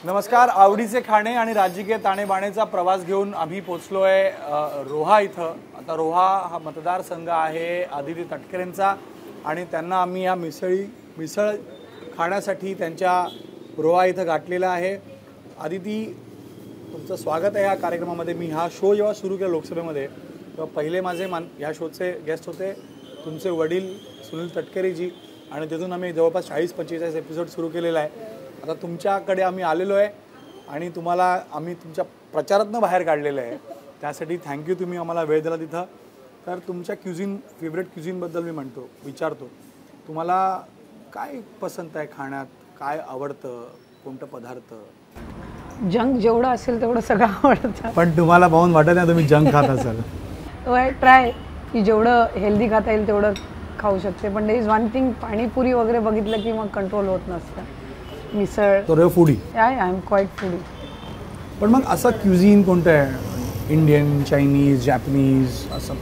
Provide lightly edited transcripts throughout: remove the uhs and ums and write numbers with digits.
नमस्कार. आवडीचे खाणे आणि राजकीय ताणेबाणेचा प्रवास घेऊन आम्ही पोचलोय रोहा इथं. आता रोहा हा मतदारसंघ आहे आदिती तटकरेंचा आणि त्यांना आम्ही या मिसळ खाण्यासाठी त्यांच्या रोहा इथं गाठलेला आहे. आदिती, तुमचं स्वागत आहे या कार्यक्रमामध्ये. मी हा शो जेव्हा सुरू केला लोकसभेमध्ये तेव्हा पहिले माझे ह्या शोचे गेस्ट होते तुमचे वडील सुनील तटकरेजी आणि तिथून आम्ही जवळपास 40-45 एपिसोड सुरू केलेला आहे. आता तुमच्याकडे आम्ही आलेलो आहे आणि तुम्हाला आम्ही तुमच्या प्रचारातनं बाहेर काढलेलं आहे. त्यासाठी थँक्यू, तुम्ही आम्हाला वेळ दिला तिथं. तर तुमच्या फेवरेट क्युझिनबद्दल मी विचारतो. तुम्हाला काय पसंत आहे खाण्यात, काय आवडतं, कोणतं पदार्थ? जंक जेवढं असेल तेवढं सगळं आवडतं. पण तुम्हाला पाहून वाटत नाही तुम्ही जंक खात असाल? ट्राय की जेवढं हेल्दी खाता येईल तेवढं खाऊ शकते. पण there is one thing, panipuri वगैरे बघितलं की मग कंट्रोल होत नसतं. मिसळ तो foodie I am quite foodie. पण मग असं क्युझिन कोणतं आहे? इंडियन, चायनीज, जॅपनीज, असं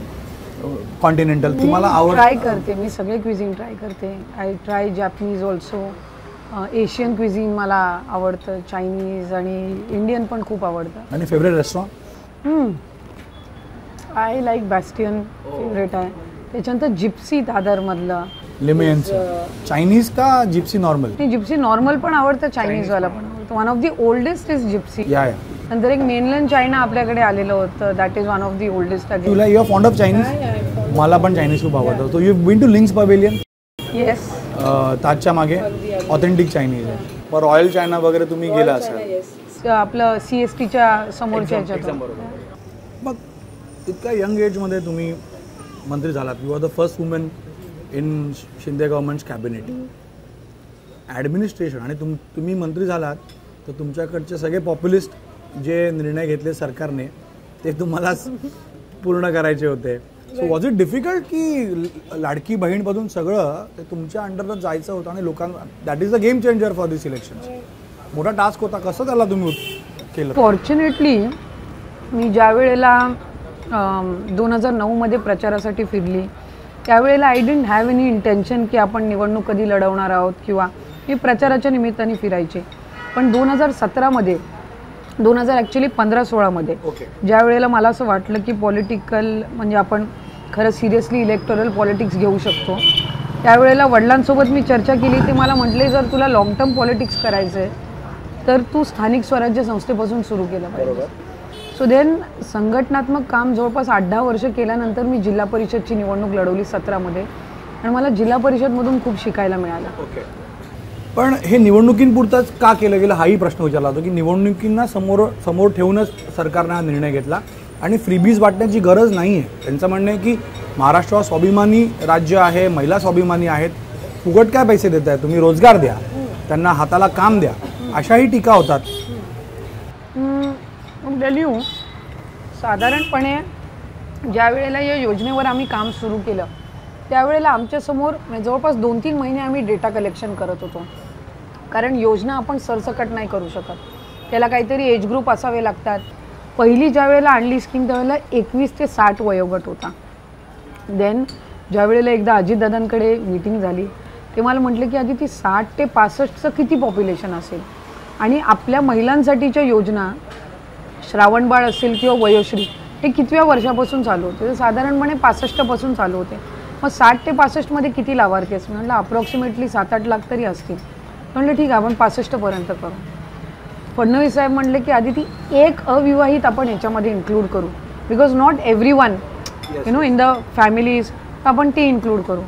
कॉन्टिनेंटल तुम्हाला आवडतं? ट्राय करते मी, सगळे क्विझिन ट्राय करते. I try Japanese also. Asian cuisine मला आवडतं, चायनीज आणि इंडियन पण खूप आवडतं. आणि favourite restaurant? I like Bastian favourite आहे. त्याच्यानंतर जिप्सी दादरमधलं. लिमियनचं चायनीज का जिप्सी नॉर्मल? नाही, जिप्सी नॉर्मल पण आवडतं, चायनीजवाला पण आवडतं. One of the oldest is Gypsy. या नंतर एक मेनलँड चायना आपल्याकडे आलेलं होतं, that is one of the oldest. तुला you are fond of Chinese? मला पण चायनीज खूप आवडतं. तो you been to Ling's Pavilion? Yes. ताजच्या मागे ऑथेंटिक चायनीज आहे. पण रॉयल चायना वगैरे तुम्ही गेला असाल? आपलं CSTच्या समोरच्या ह्याच्यात. मग इतक्या यंग एजमध्ये तुम्ही मंत्री झालात. You are the first women in Shinde government's cabinet administration. आणि तुम्ही मंत्री झालात तर तुमच्याकडचे सगळे पॉप्युलिस्ट जे निर्णय घेतले सरकारने ते तुम्हालाच पूर्ण करायचे होते. सो वॉज इट डिफिकल्ट की लाडकी बहीणमधून सगळं ते तुमच्या अंडरच जायचं होतं आणि लोकांना that is the game changer for this election? मोठा टास्क होता. कसं त्याला तुम्ही केलं? फॉर्च्युनेटली मी ज्या वेळेला 2009मध्ये प्रचारासाठी फिरली त्यावेळेला I didn't have any intention की आपण निवडणूक कधी लढवणार आहोत किंवा मी प्रचाराच्या निमित्ताने फिरायचे. पण 2017मध्ये 15-16मध्ये ज्या वेळेला मला असं वाटलं की पॉलिटिकल म्हणजे आपण खरं सिरियसली इलेक्टोरल पॉलिटिक्स घेऊ शकतो, त्यावेळेला वडिलांसोबत मी चर्चा केली. ते मला म्हटले जर तुला लाँग टर्म पॉलिटिक्स करायचं आहे तर तू स्थानिक स्वराज्य संस्थेपासून सुरू केलं पाहिजे. सो देन संघटनात्मक काम जवळपास 8-10 वर्ष केल्यानंतर मी जिल्हा परिषदची निवडणूक लढवली 17मध्ये आणि मला जिल्हा परिषदमधून खूप शिकायला मिळालं. पण हे निवडणुकींपुरतंच का केलं गेलं हाही प्रश्न विचारला होता की निवडणुकींना समोर ठेवूनच सरकारने हा निर्णय घेतला आणि फ्रीबीज वाटण्याची गरज नाही आहे. त्यांचं म्हणणं आहे की महाराष्ट्र हा स्वाभिमानी राज्य आहे, महिला स्वाभिमानी आहेत, फुकट काय पैसे देत आहे, तुम्ही रोजगार द्या, त्यांना हाताला काम द्या, अशाही टीका होतात. साधारणपणे ज्या वेळेला या योजनेवर आम्ही काम सुरू केलं त्यावेळेला आमच्यासमोर जवळपास 2-3 महिने आम्ही डेटा कलेक्शन करत होतो. कारण योजना आपण सरसकट नाही करू शकत, त्याला काहीतरी एज ग्रुप असावे लागतात. पहिली ज्या वेळेला आणली स्कीम त्यावेळेला 21 ते 60 वयोगट होता. देन ज्या वेळेला एकदा अजितदादांकडे मीटिंग झाली ते मला म्हटलं की आधी ती 60 ते 65चं किती पॉप्युलेशन असेल आणि आपल्या महिलांसाठीच्या योजना श्रावणबाळ असेल किंवा वयोश्री हे कितव्या वर्षापासून चालू होते? तर साधारणपणे 65पासून चालू होते. मग 60 ते 65मध्ये किती लाभार्थी असतील? म्हटलं अप्रॉक्सिमेटली 7-8 लाख तरी असतील. म्हटलं ठीक आहे आपण 65पर्यंत करू. फडणवीस साहेब म्हणले की आधी ती एक अविवाहित आपण याच्यामध्ये इन्क्लूड करू because not every one in the families, आपण ती इन्क्लूड करू.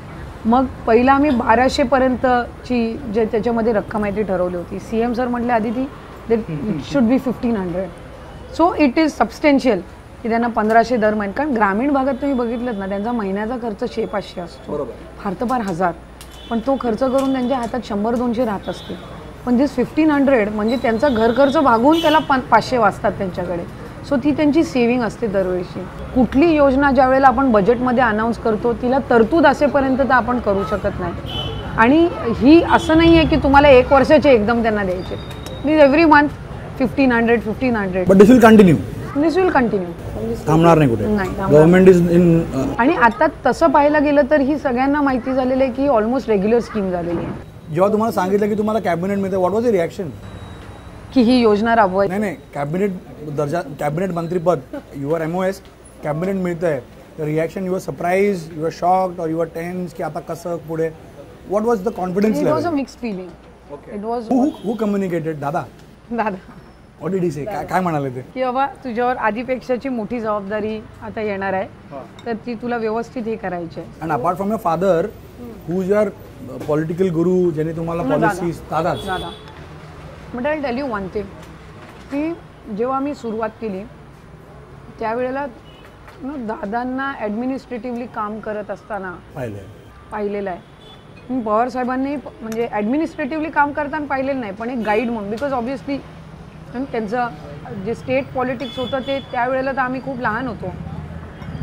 मग पहिला आम्ही 1200पर्यंतची जे त्याच्यामध्ये रक्कम आहे ती ठरवली होती. CM सर म्हटले आधी ती should be 1500. So it is substantial की त्यांना 1500 दर महिना. कारण ग्रामीण भागात तुम्ही बघितलं ना त्यांचा महिन्याचा खर्च 600-500 असतो, फार तर फार 1000. पण तो खर्च करून त्यांच्या हातात 100-200 राहत असतील. पण दिस 1500 म्हणजे त्यांचा घर खर्च भागून त्याला 500 वाचतात त्यांच्याकडे. सो ती त्यांची सेव्हिंग असते दरवेळी. कुठली योजना ज्या वेळेला आपण बजेटमध्ये अनाऊन्स करतो तिला तरतूद असेपर्यंत तर आपण करू शकत नाही. आणि ही असं नाही आहे की तुम्हाला 1 वर्षाचे एकदम त्यांना द्यायचे. Please every month 1500. But this will continue. This will continue. थांबणार नाही कुठे. नाही, गव्हर्नमेंट इज इन. आणि आता तसं पाहायला गेलं तर ही सगळ्यांना माहिती झालेलं आहे की ऑलमोस्ट रेग्युलर स्कीम झालेली आहे. जेव्हा तुम्हाला सांगितलं की तुम्हाला कॅबिनेट मिळते, व्हॉट वॉज द रिॲक्शन? की ही योजना राबवायची. नाही नाही, कॅबिनेट मंत्रीपद, युअर MOS कॅबिनेट मिळतंय, reaction, your surprise, your shocked और युअर टेन्स की आता कसं पुढे? What was the confidence it was a level? Mix feeling. It was who communicated? Dada, Dada what did he से? काय म्हणाले ते? की बाबा तुझ्यावर आधीपेक्षाची मोठी जबाबदारी आता येणार आहे, तर ती तुला व्यवस्थित हे करायची आहे. And apart from your father, who is your political गुरु, ज्याने तुम्हाला पॉलिसीज? दादाच. दादा. But I tell you one thing, की जेव्हा मी सुरुवात केली त्यावेळेला दादांना ॲडमिनिस्ट्रेटिव्हली काम करत असताना पाहिलेलं आहे. मी पवार साहेबांनी म्हणजे ॲडमिनिस्ट्रेटिव्हली काम करताना पाहिलेलं नाही, पण एक गाईड म्हणून, बिकॉज ऑब्व्हियसली त्यांचं जे स्टेट पॉलिटिक्स होतं ते त्यावेळेला तर आम्ही खूप लहान होतो.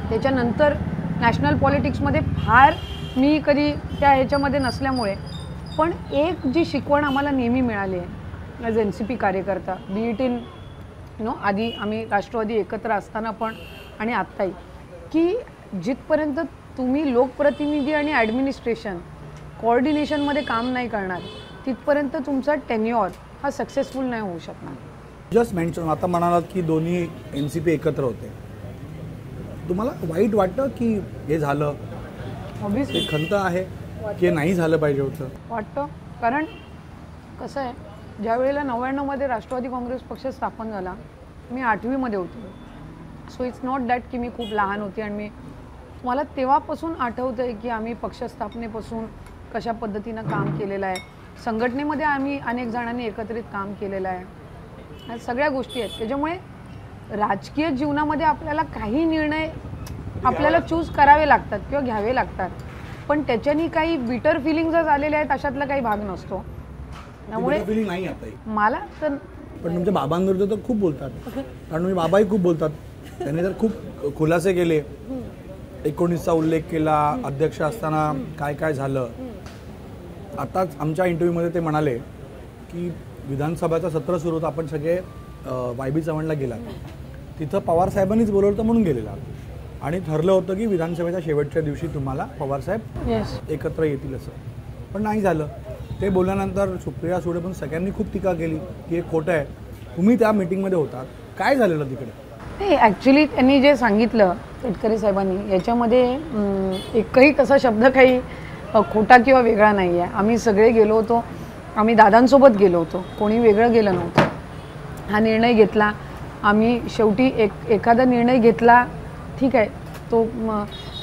त्याच्यानंतर नॅशनल पॉलिटिक्समध्ये फार मी कधी त्या ह्याच्यामध्ये नसल्यामुळे, पण एक जी शिकवण आम्हाला नेहमी मिळाली आहे ॲज NCP कार्यकर्ता, बी इट इन आधी आम्ही राष्ट्रवादी एकत्र असताना पण आणि आत्ताही, की जिथपर्यंत तुम्ही लोकप्रतिनिधी आणि ॲडमिनिस्ट्रेशन कोऑर्डिनेशनमध्ये काम नाही करणार, तिथपर्यंत तुमचा टेन्युअर हा सक्सेसफुल नाही होऊ शकणार. जस्ट मेन्शन, आता म्हणालात की दोन्ही NCP एकत्र होते, तुम्हाला वाईट वाटतं की हे झालं? ऑब्व्हियसली एक खंत आहे की नाही झालं पाहिजे होतं? वाटतं, कारण कसं आहे, ज्या वेळेला 99मध्ये राष्ट्रवादी काँग्रेस पक्ष स्थापन झाला, मी 8वीमध्ये होते. सो इट्स नॉट दॅट की मी खूप लहान होते, आणि मला तेव्हापासून आठवतं आहे की आम्ही पक्षस्थापनेपासून कशा पद्धतीनं काम केलेलं आहे. संघटनेमध्ये आम्ही अनेक जणांनी एकत्रित काम केलेलं आहे. ह्या सगळ्या गोष्टी आहेत. त्याच्यामुळे राजकीय जीवनामध्ये आपल्याला काही निर्णय आपल्याला चूज करावे लागतात किंवा घ्यावे लागतात, पण त्याच्यानी काही बिटर फिलिंग्सच आलेले आहेत अशातला काही भाग नसतो. त्यामुळे नाही आता मला तर, पण तुमच्या बाबांविरुद्ध तर खूप बोलतात, कारण तुम्ही बाबाही खूप बोलतात. त्यांनी तर खूप खुलासे केले, 19चा उल्लेख केला, अध्यक्ष असताना काय काय झालं. आताच आमच्या इंटरव्ह्यूमध्ये ते म्हणाले की विधानसभेचं सत्र सुरू होतं, आपण सगळे YB चव्हाणला गेला, तिथं पवार साहेबांनीच बोलवलं होतं म्हणून गेलेला, आणि ठरलं होतं की विधानसभेच्या शेवटच्या दिवशी तुम्हाला पवारसाहेब एकत्र येतील असं, पण नाही झालं. ते बोलल्यानंतर सुप्रिया सुळे पण सगळ्यांनी खूप टीका केली की हे खोटं आहे. तुम्ही त्या मीटिंगमध्ये होतात, काय झालेलं तिकडे? नाही, ॲक्च्युली त्यांनी जे सांगितलं तटकरे साहेबांनी, याच्यामध्ये एकही तसा शब्द काही खोटा किंवा वेगळा नाही आहे. आम्ही सगळे गेलो होतो, आम्ही दादांसोबत गेलो होतो, कोणी वेगळं गेलं नव्हतं. हा निर्णय घेतला आम्ही, शेवटी एखादा निर्णय घेतला, ठीक आहे, तो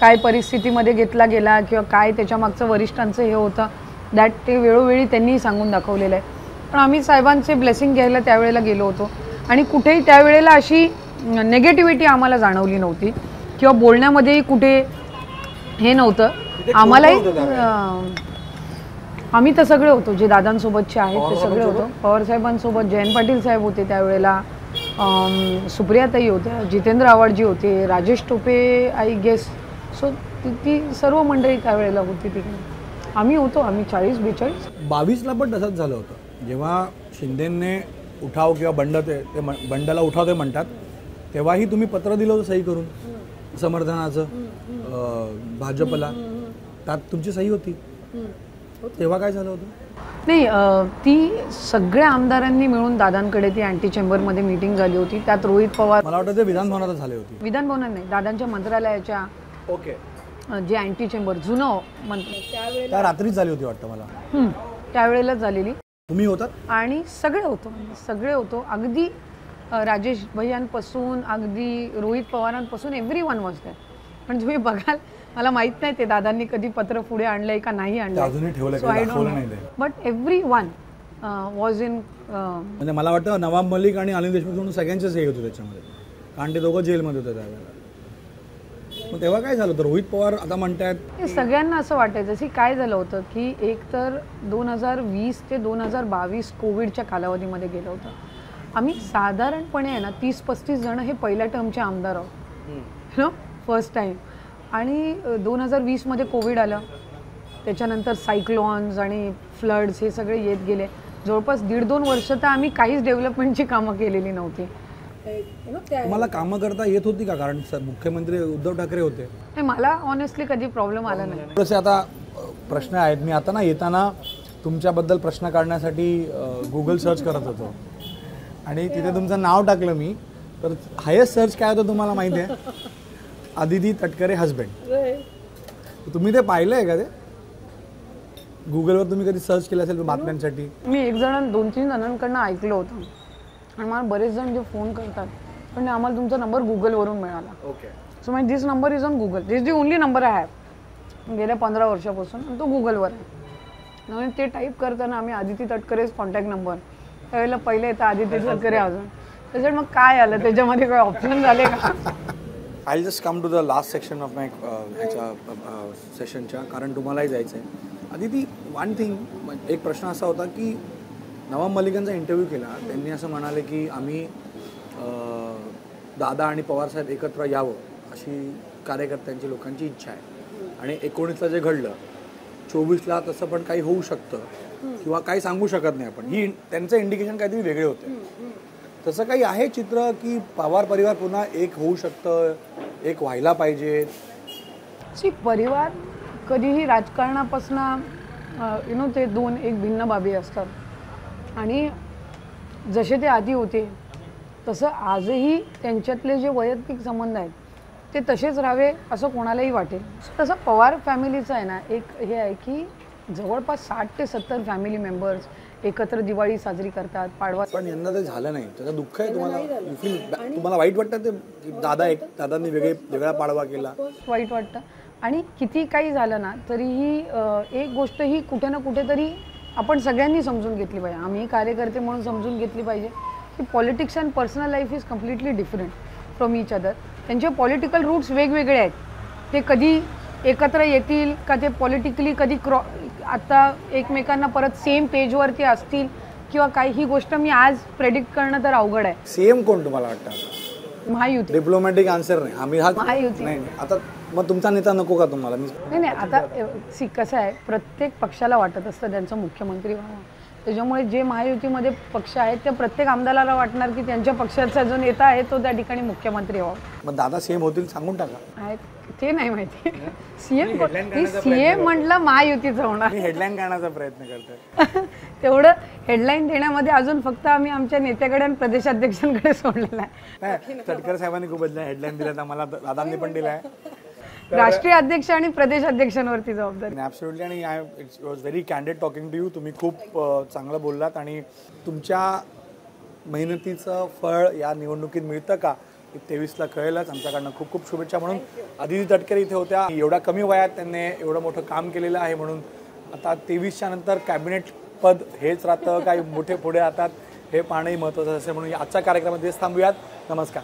काय परिस्थितीमध्ये घेतला गेला किंवा काय त्याच्यामागचं वरिष्ठांचं हे होतं, दॅट ते वेळोवेळी त्यांनी सांगून दाखवलेलं आहे. पण आम्ही साहेबांचे ब्लेसिंग घ्यायला त्यावेळेला गेलो होतो, आणि कुठेही त्यावेळेला अशी नेगेटिव्हिटी आम्हाला जाणवली नव्हती किंवा बोलण्यामध्येही कुठे हे नव्हतं. आम्हालाही आम्ही तर सगळे होतो, जे दादांसोबतचे आहेत ते सगळे होतो. पवारसाहेबांसोबत जयंत पाटील साहेब होते त्यावेळेला, सुप्रियाताई होत्या, जितेंद्र आव्हाडजी होते, Rajesh Tope I guess. So ती सर्व मंडळी त्यावेळेला होती तिकडे. आम्ही होतो, आम्ही 40-42. 22ला पण तसंच झालं होतं, जेव्हा शिंदेने उठाव किंवा बंड, ते बंडाला उठाव ते म्हणतात, तेव्हाही तुम्ही पत्र दिलं होतं सही करून समर्थनाचं भाजपला, त्यात तुमची सही होती. तेव्हा काय झालं होतं? नाही, ती सगळ्या आमदारांनी मिळून दादांकडे ती अँटी चेंबरमध्ये मीटिंग झाली होती. त्यात रोहित पवार, मला वाटतं ते विधानभवनात झाली होती. विधानभवनात नाही, दादांच्या मंत्रालयाच्या ओके, जे अँटी चेंबर जुनं मंत्र, त्या रात्रीच झाली होती वाटतं मला. त्यावेळेलाच झालेली. तुम्ही होतात? आणि सगळे होतो, अगदी राजेश भैयांपासून अगदी रोहित पवारांपासून एव्हरीवन वॉज देअर. पण तुम्ही बघाल, मला माहित नाही ते दादांनी कधी पत्र पुढे आणलंय का नाही आणलंय, बट एव्हरीवन वॉज इन. म्हणजे मला वाटतं नवाब मलिक आणि अनिल देशमुख म्हणून सगळ्यांचेच हे होते त्याच्यामध्ये, कारण ते दोघं जेलमध्ये होते त्यावेळेला. मग तेव्हा काय झालं होतं? रोहित पवार आता म्हणतात, सगळ्यांना असं वाटायचं की काय झालं होतं की एक तर 2020 ते 2022 कोविडच्या कालावधीमध्ये गेलं होतं. आम्ही साधारणपणे आहे ना 30-35 जण हे पहिल्या टर्मचे आमदार आहोत, फर्स्ट टाईम. आणि 2020मध्ये कोविड आलं, त्याच्यानंतर सायक्लॉन्स आणि फ्लड्स हे सगळे येत गेले. जवळपास 1.5-2 वर्ष तर आम्ही काहीच डेव्हलपमेंटची कामं केलेली नव्हती. तुम्हाला कामं करता येत होती का? कारण मुख्यमंत्री उद्धव ठाकरे होते. नाही, मला ऑनेस्टली कधी प्रॉब्लेम आला नाही. तसे आता प्रश्न आहेत. मी आता ना येताना तुमच्याबद्दल प्रश्न काढण्यासाठी गुगल सर्च करत होतो आणि तिथे तुमचं नाव टाकलं मी, तर हायेस्ट सर्च काय होतं तुम्हाला माहिती आहे? आदिती तटकरे हजबंड. तुम्ही ते पाहिलं आहे का? ते गुगलवर तुम्ही कधी सर्च केलं असेल बातम्यांसाठी? मी 2-3 जणांकडनं ऐकलं होतं आणि मला बरेच जण जे फोन करतात पण आम्हाला तुमचा नंबर गुगलवरून मिळाला. Okay. So my this number is on Google. This the only number I have गेल्या 15 वर्षापासून, आणि तो गुगलवर आहे. म्हणून ते टाईप करताना आम्ही आदिती तटकरेच कॉन्टॅक्ट नंबर, त्यावेळेला पहिले येतं आदिती तटकरे अजून. त्याच्यात मग काय आलं त्याच्यामध्ये, काय ऑप्शन झाले का? I just come to the last section of my ह्याच्या सेशनच्या, कारण तुम्हालाही जायचं आहे. आदिती, वन थिंग, एक प्रश्न असा होता की नवाब मलिकांचा इंटरव्ह्यू केला, त्यांनी असं म्हणाले की आम्ही दादा आणि पवारसाहेब एकत्र यावं अशी कार्यकर्त्यांची लोकांची इच्छा आहे, आणि 19ला जे घडलं 24ला तसं पण काही होऊ शकतं किंवा काही सांगू शकत नाही आपण. ही त्यांचं इंडिकेशन काहीतरी वेगळे होते. तसं काही आहे चित्र की पवार परिवार पुन्हा एक होऊ शकतं, एक व्हायला पाहिजे? परिवार कधीही राजकारणापासून ते दोन एक भिन्न बाबी असतात, आणि जसे ते आधी होते तसं आजही त्यांच्यातले जे वैयक्तिक संबंध आहेत ते तसेच राहावे असं कोणालाही वाटेल. तसं पवार फॅमिलीचं आहे ना, एक हे आहे की जवळपास 60 ते 70 फॅमिली मेंबर्स एकत्र दिवाळी साजरी करतात, पाडवा. पण यंदा ते झालं नाही, त्याचं दुःख आहे तुम्हाला? तुम्हाला वाईट वाटतं ते की दादांनी वेगळा पाडवा केला? वाईट वाटतं. आणि किती काही झालं ना तरीही एक गोष्ट ही कुठे ना कुठेतरी आपण सगळ्यांनी समजून घेतली पाहिजे, आम्ही कार्यकर्ते म्हणून समजून घेतली पाहिजे की politics and personal life is completely different from each other. त्यांचे पॉलिटिकल रूट्स वेगवेगळे आहेत, ते कधी एकत्र येतील का, ते पॉलिटिकली कधी आता एकमेकांना परत सेम पेजवरती असतील किंवा काही, ही गोष्ट मी आज प्रेडिक्ट करणं तर अवघड आहे. सेम कोण तुम्हाला वाटतं? महायुती. डिप्लोमॅटिक आन्सर नाही, आम्ही महायुती. नाही. आता मग तुमचा नेता नको का तुम्हाला? नाही, आता कसं आहे, प्रत्येक पक्षाला वाटत असतं त्यांचं मुख्यमंत्री व्हावं. त्याच्यामुळे जे महायुतीमध्ये पक्ष आहेत त्या प्रत्येक आमदाराला वाटणार की त्यांच्या पक्षाचा जो नेता आहे तो त्या ठिकाणी मुख्यमंत्री व्हावा. मग दादा सीएम होतील सांगून टाका. ते नाही माहिती. सीएम म्हटलं महायुतीचं होणार. हेडलाईन करण्याचा प्रयत्न करतोय. तेवढं हेडलाईन देण्यामध्ये अजून फक्त आम्ही आमच्या नेत्याकडे आणि प्रदेशाध्यक्षांकडे सोडलेला आहे. तटकरे साहेबांनी खूप हेडलाईन दिल्या, आम्हाला दादांनी पण दिलाय. राष्ट्रीय अध्यक्ष आणि प्रदेश अध्यक्षांवरती जबाबदारी. ॲब्सोल्युटली. आणि it was very candid talking to you. तुम्ही खूप चांगलं बोललात, आणि तुमच्या मेहनतीचं फळ या निवडणुकीत मिळतं का 23ला कळेलच. आमच्याकडनं खूप खूप शुभेच्छा. म्हणून आदिती तटकरे इथे होत्या. एवढ्या कमी वयात त्यांनी एवढं मोठं काम केलेलं आहे, म्हणून आता 23च्या नंतर कॅबिनेट पद हेच राहतं, काही मोठे पुढे राहतात, हे पाहणंही महत्त्वाचं असेल. म्हणून आजच्या कार्यक्रमात तेच थांबूयात. नमस्कार.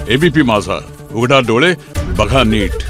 एबीपी माझा, उघडा डोळे बघा नीट.